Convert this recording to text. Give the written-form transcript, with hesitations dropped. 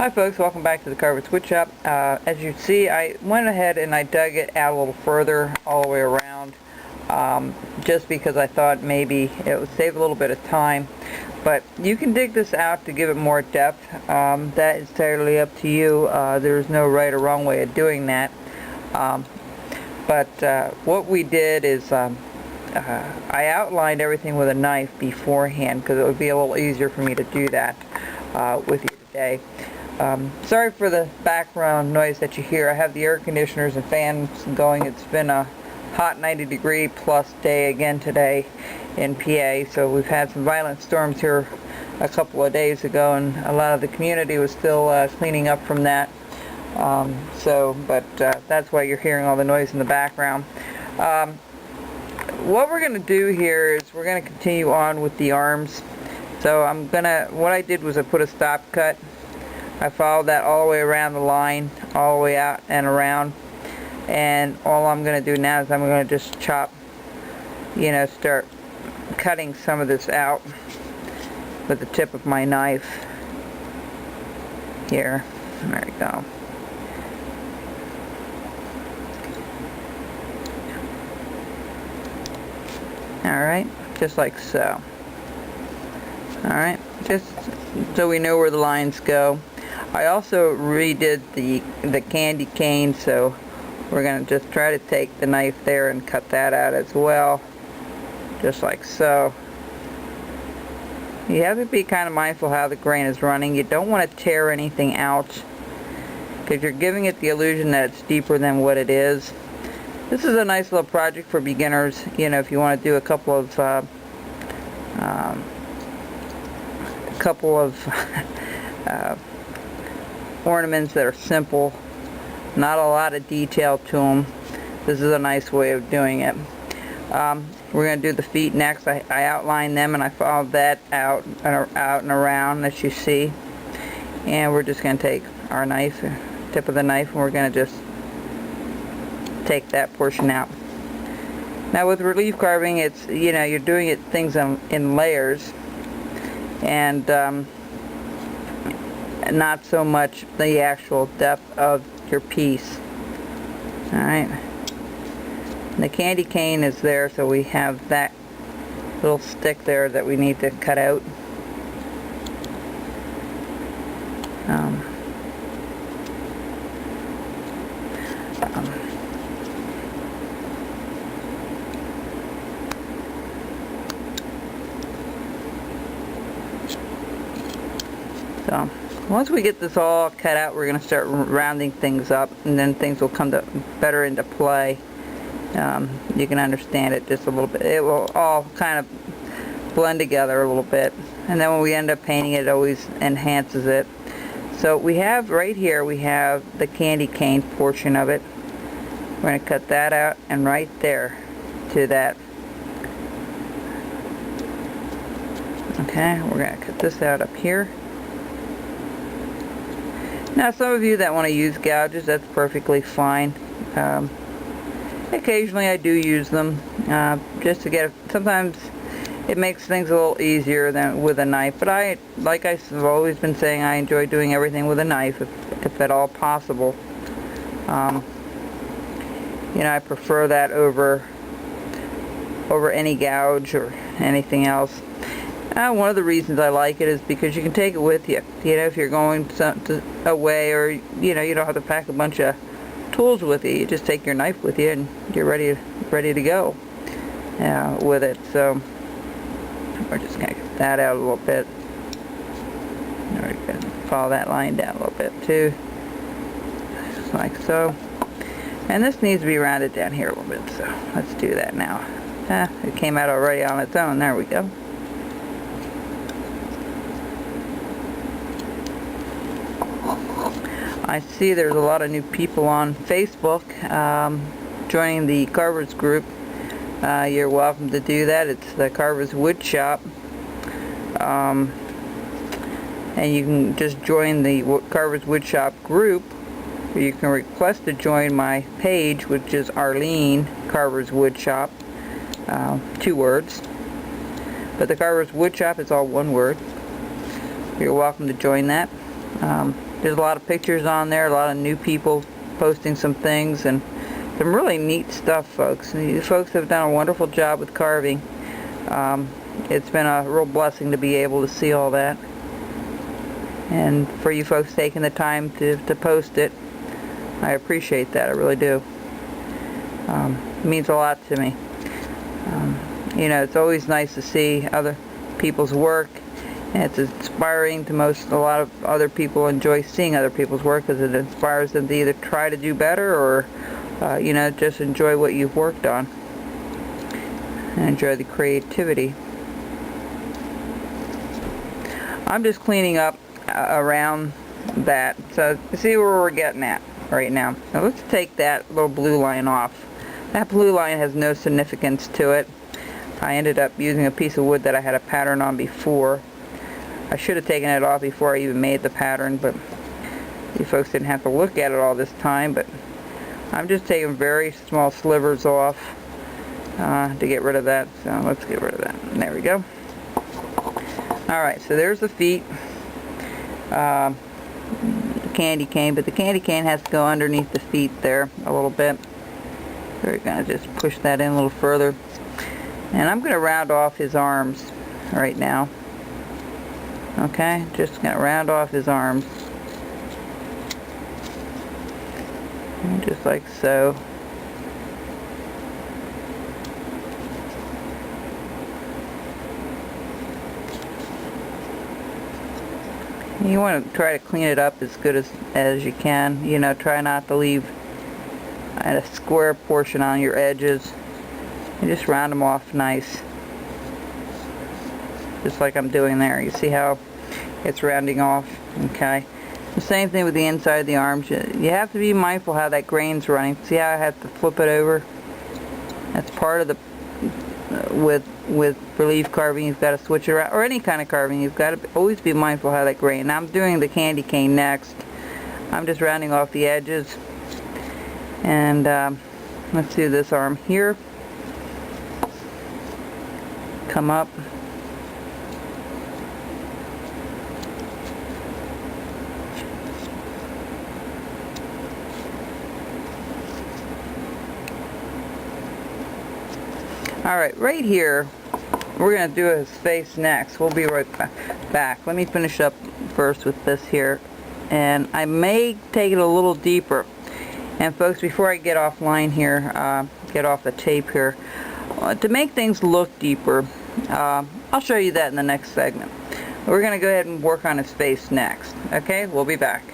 Hi folks, welcome back to the Carver's Wood Shop. As you see, I went ahead and I dug it out a little further all the way around, just because I thought maybe it would save a little bit of time. But you can dig this out to give it more depth. That is entirely up to you. There's no right or wrong way of doing that. But what we did is I outlined everything with a knife beforehand because it would be a little easier for me to do that with you today. Sorry for the background noise that you hear. I have the air conditioners and fans going. It's been a hot 90-degree plus day again today in PA, so we've had some violent storms here a couple of days ago, and a lot of the community was still cleaning up from that. But that's why you're hearing all the noise in the background. What we're going to do here is we're going to continue on with the arms. So what I did was I put a stop cut. I followed that all the way around the line, all the way out and around. And all I'm going to do now is I'm going to just chop, start cutting some of this out with the tip of my knife. Here, there we go. Alright, just like so. Alright, just so we know where the lines go. I also redid the candy cane, so we're going to just try to take the knife there and cut that out as well, just like so. You have to be kind of mindful how the grain is running. You don't want to tear anything out because you're giving it the illusion that it's deeper than what it is. This is a nice little project for beginners, if you want to do a couple of ornaments that are simple, not a lot of detail to them. This is a nice way of doing it. We're going to do the feet next. I outlined them and I followed that out and around, as you see. And we're just going to take our knife, tip of the knife, and we're going to just take that portion out. Now with relief carving, it's you're doing things in layers, and not so much the actual depth of your piece. Alright, the candy cane is there, so we have that little stick there that we need to cut out. So once we get this all cut out, we're going to start rounding things up, and then things will come better into play. You can understand it just a little bit. It will all kind of blend together a little bit, and then when we end up painting it, it always enhances it. So we have right here, we have the candy cane portion of it. We're going to cut that out, and right there to that. Okay, we're going to cut this out up here. Now some of you that want to use gouges, that's perfectly fine. Occasionally I do use them just to get sometimes it makes things a little easier than with a knife, but like I've always been saying, I enjoy doing everything with a knife if at all possible. I prefer that over any gouge or anything else. One of the reasons I like it is because you can take it with you. If you're going away, or you don't have to pack a bunch of tools with you. You just take your knife with you, and you're ready to go with it. So we're just gonna get that out a little bit. We're gonna follow that line down a little bit too, just like so. And this needs to be rounded down here a little bit. So let's do that now. It came out already on its own. There we go. I see there's a lot of new people on Facebook joining the Carver's group. You're welcome to do that. It's the Carver's Wood Shop. And you can just join the Carver's Wood Shop group. Or you can request to join my page, which is Arlene Carver's Wood Shop. 2 words. But the Carver's Wood Shop is all 1 word. You're welcome to join that. There's a lot of pictures on there, a lot of new people posting some things, and some really neat stuff, folks. You folks have done a wonderful job with carving. It's been a real blessing to be able to see all that. And for you folks taking the time to post it, I appreciate that, I really do. It means a lot to me. You know, it's always nice to see other people's work, and it's inspiring to a lot of other people enjoy seeing other people's work, because it inspires them to either try to do better or, you know, just enjoy what you've worked on and enjoy the creativity. I'm just cleaning up around that, so see where we're getting at right now. Now let's take that little blue line off. That blue line has no significance to it. I ended up using a piece of wood that I had a pattern on before. I should have taken it off before I even made the pattern, but you folks didn't have to look at it all this time. But I'm just taking very small slivers off to get rid of that. So let's get rid of that. There we go. Alright, so there's the feet. The candy cane, but the candy cane has to go underneath the feet there a little bit. So we're going to just push that in a little further. And I'm going to round off his arms right now. Okay, just going to round off his arms. And just like so. You want to try to clean it up as good as you can. You know, try not to leave a square portion on your edges. And just round them off nice. Just like I'm doing there. You see how it's rounding off? Okay. The same thing with the inside of the arms. You have to be mindful how that grain's running. See how I have to flip it over? That's part of the with relief carving. You've got to switch it around, or any kind of carving. You've got to always be mindful how that grain. Now I'm doing the candy cane next. I'm just rounding off the edges. And let's do this arm here. Come up. Alright, right here, we're going to do his face next. We'll be right back. Let me finish up first with this here. And I may take it a little deeper. And folks, before I get offline here, get off the tape here, to make things look deeper, I'll show you that in the next segment. We're going to go ahead and work on his face next. Okay, we'll be back.